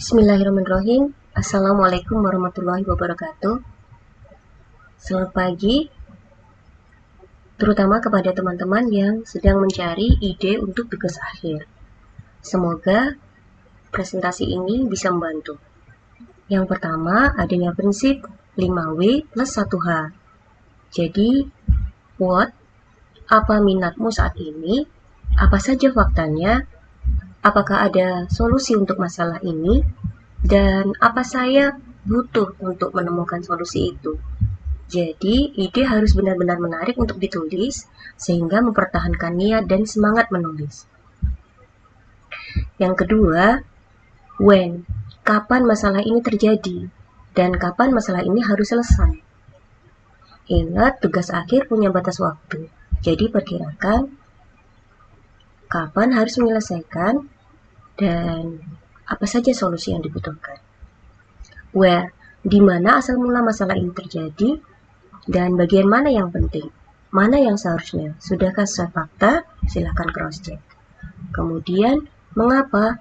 Bismillahirrahmanirrahim. Assalamualaikum warahmatullahi wabarakatuh. Selamat pagi, terutama kepada teman-teman yang sedang mencari ide untuk tugas akhir. Semoga presentasi ini bisa membantu. Yang pertama, adanya prinsip 5W plus 1H. Jadi, what, apa minatmu saat ini, apa saja faktanya, apakah ada solusi untuk masalah ini, dan apa saya butuh untuk menemukan solusi itu. Jadi, ide harus benar-benar menarik untuk ditulis, sehingga mempertahankan niat dan semangat menulis. Yang kedua, when, kapan masalah ini terjadi, dan kapan masalah ini harus selesai. Ingat, tugas akhir punya batas waktu, jadi perkirakan kapan harus menyelesaikan, dan apa saja solusi yang dibutuhkan. Where, di mana asal mula masalah ini terjadi, dan bagian mana yang penting, mana yang seharusnya. Sudahkah sesuai fakta? Silahkan cross-check. Kemudian, mengapa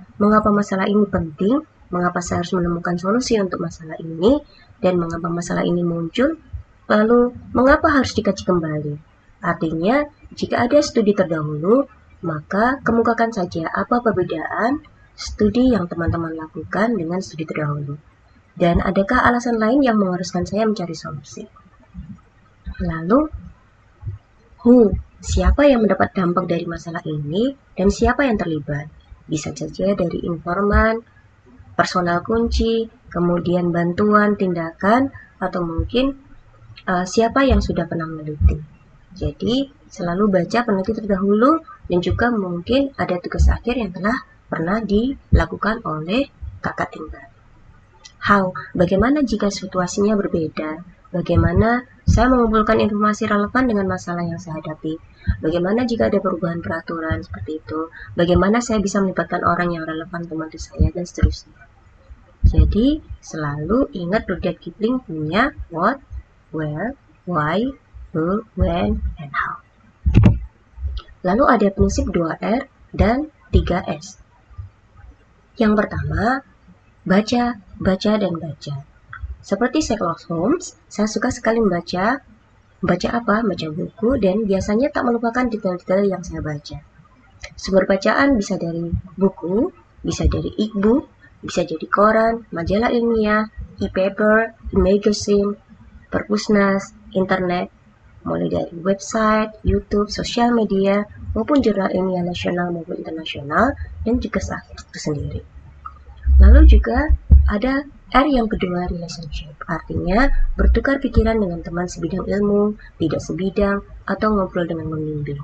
masalah ini penting, mengapa saya harus menemukan solusi untuk masalah ini, dan mengapa masalah ini muncul, lalu mengapa harus dikaji kembali. Artinya, jika ada studi terdahulu, maka kemukakan saja apa perbedaan studi yang teman-teman lakukan dengan studi terdahulu. Dan adakah alasan lain yang mengharuskan saya mencari solusi? Lalu, who, siapa yang mendapat dampak dari masalah ini, dan siapa yang terlibat? Bisa saja dari informan, personal kunci, kemudian bantuan, tindakan, atau mungkin siapa yang sudah pernah meneliti. Jadi, selalu baca peneliti terdahulu, dan juga mungkin ada tugas akhir yang telah pernah dilakukan oleh kakak tingkat. How, bagaimana jika situasinya berbeda? Bagaimana saya mengumpulkan informasi relevan dengan masalah yang saya hadapi? Bagaimana jika ada perubahan peraturan seperti itu? Bagaimana saya bisa melibatkan orang yang relevan membantu saya, dan seterusnya. Jadi, selalu ingat Rudyard Kipling punya what, where, why, who, when, and how. Lalu ada prinsip 2R dan 3S. Yang pertama, baca, dan baca. Seperti Sherlock Holmes, saya suka sekali membaca. Baca apa? Baca buku, dan biasanya tak melupakan detail-detail yang saya baca. Sumber bacaan bisa dari buku, bisa dari e-book, bisa jadi koran, majalah ilmiah, e-paper, e-magazine, perpusnas, internet, mulai dari website, YouTube, sosial media, maupun jurnal ilmiah nasional maupun internasional, dan juga sahih itu sendiri. Lalu juga ada R yang kedua, relationship, artinya bertukar pikiran dengan teman sebidang ilmu, tidak sebidang, atau ngobrol dengan pembimbing.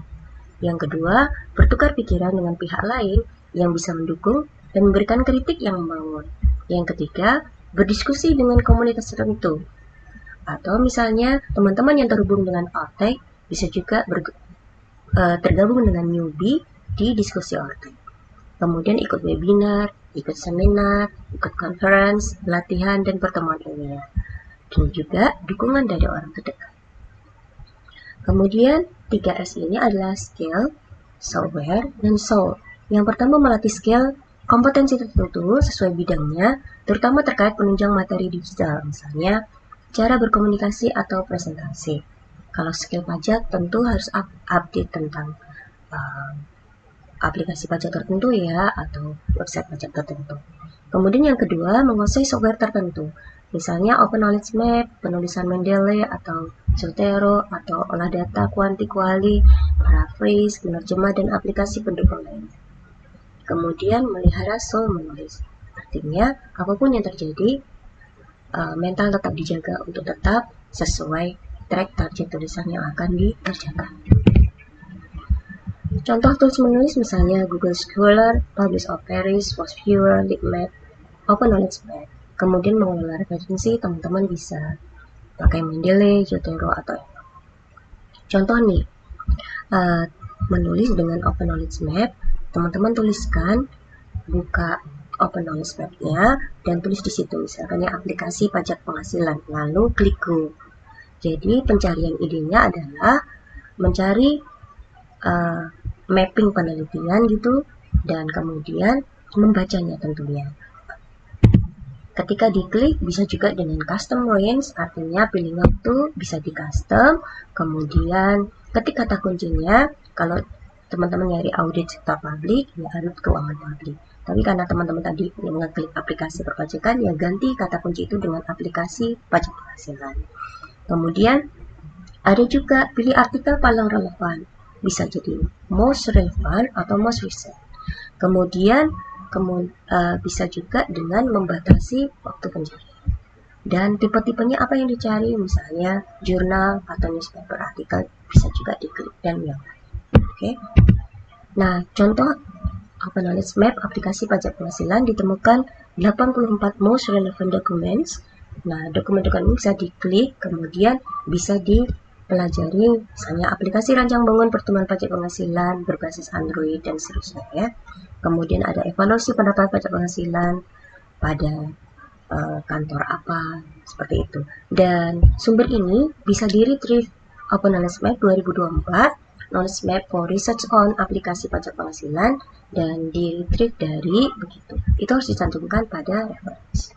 Yang kedua, bertukar pikiran dengan pihak lain yang bisa mendukung dan memberikan kritik yang membangun. Yang ketiga, berdiskusi dengan komunitas tertentu. Atau misalnya teman-teman yang terhubung dengan Ortec bisa juga tergabung dengan newbie di diskusi Ortec. Kemudian ikut webinar, ikut seminar, ikut conference, latihan, dan pertemuan ilmiah. Dan juga dukungan dari orang terdekat. Kemudian 3S ini adalah skill, software, dan soul. Yang pertama melatih skill, kompetensi tertentu sesuai bidangnya, terutama terkait penunjang materi digital, misalnya cara berkomunikasi atau presentasi. Kalau skill pajak tentu harus update tentang aplikasi pajak tertentu ya, atau website pajak tertentu. Kemudian yang kedua, menguasai software tertentu. Misalnya Open Knowledge Map, penulisan Mendeley atau Zotero, atau olah data kuanti-kuali, paraphrase, penerjemah, dan aplikasi pendukung lainnya. Kemudian melihara soul menulis. Artinya, apapun yang terjadi, mental tetap dijaga untuk tetap sesuai track target tulisan yang akan dikerjakan. Contoh tools menulis misalnya Google Scholar, Publish of Paris, Postviewer, LeapMap, Open Knowledge Map. Kemudian mengelola referensi, teman-teman bisa pakai Mendeley, Zotero, atau contoh nih, menulis dengan Open Knowledge Map, teman-teman tuliskan, buka Open Knowledge Map-nya, dan tulis di situ misalkan ya aplikasi pajak penghasilan, lalu klik Go. Jadi pencarian idenya adalah mencari mapping penelitian gitu, dan kemudian membacanya tentunya. Ketika diklik bisa juga dengan custom range, artinya pilih waktu bisa di custom. Kemudian ketik kata kuncinya, kalau teman-teman nyari audit sektor publik, ya audit keuangan publik. Tapi karena teman-teman tadi mengeklik aplikasi perpajakan, ya ganti kata kunci itu dengan aplikasi pajak penghasilan. Kemudian ada juga pilih artikel paling relevan, bisa jadi most relevant atau most recent. Kemudian bisa juga dengan membatasi waktu pencarian. Dan tipe-tipenya apa yang dicari, misalnya jurnal atau newspaper artikel bisa juga diklik dan yang lain. Oke. Nah, contoh knowledge map aplikasi pajak penghasilan ditemukan 84 most relevant documents. Nah, dokumen-dokumen bisa diklik, kemudian bisa dipelajari, misalnya aplikasi rancang bangun pertumbuhan pajak penghasilan berbasis Android dan seterusnya ya. Kemudian ada evaluasi pendapat pajak penghasilan pada kantor apa, seperti itu. Dan sumber ini bisa di-retrieve Open Knowledge Map 2024, Knowledge Map for Research on aplikasi pajak penghasilan, dan di-retrieve dari begitu. Itu harus dicantumkan pada referensi.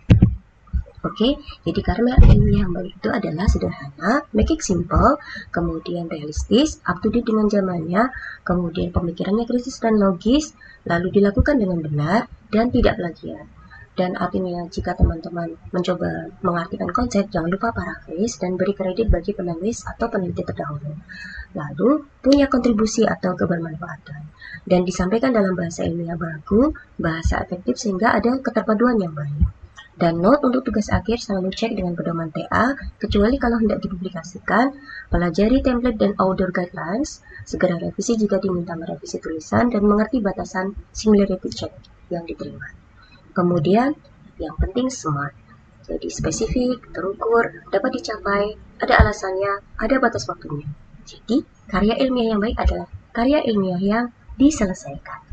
Oke, jadi karya ilmiah yang baik itu adalah sederhana, make it simple, kemudian realistis, up to date dengan zamannya, kemudian pemikirannya kritis dan logis, lalu dilakukan dengan benar dan tidak plagiat. Dan artinya jika teman-teman mencoba mengartikan konsep, jangan lupa paraphrase dan beri kredit bagi penulis atau peneliti terdahulu. Lalu punya kontribusi atau kebermanfaatan dan disampaikan dalam bahasa ilmiah baku, bahasa efektif sehingga ada keterpaduan yang baik. Dan note untuk tugas akhir selalu cek dengan pedoman TA, kecuali kalau hendak dipublikasikan, pelajari template dan author guidelines, segera revisi jika diminta merevisi tulisan, dan mengerti batasan similarity check yang diterima. Kemudian, yang penting smart, jadi spesifik, terukur, dapat dicapai, ada alasannya, ada batas waktunya. Jadi, karya ilmiah yang baik adalah karya ilmiah yang diselesaikan.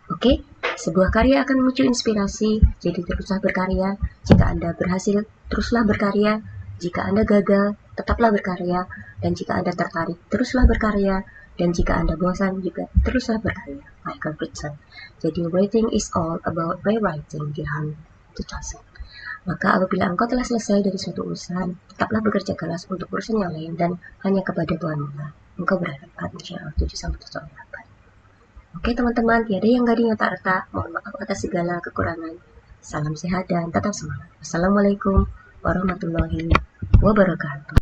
Oke, sebuah karya akan memicu inspirasi, jadi teruslah berkarya. Jika Anda berhasil, teruslah berkarya. Jika Anda gagal, tetaplah berkarya. Dan jika Anda tertarik, teruslah berkarya. Dan jika Anda bosan juga, teruslah berkarya. Michael Crichton. Jadi, writing is all about rewriting, Gilham 2000. Maka apabila engkau telah selesai dari suatu urusan, tetaplah bekerja keras untuk urusan yang lain dan hanya kepada Tuhanlah engkau berhadapan. Insyaallah 7-8. Oke teman-teman, tiada yang gak dinyata-nyata. Mohon maaf atas segala kekurangan. Salam sehat dan tetap semangat. Wassalamualaikum warahmatullahi wabarakatuh.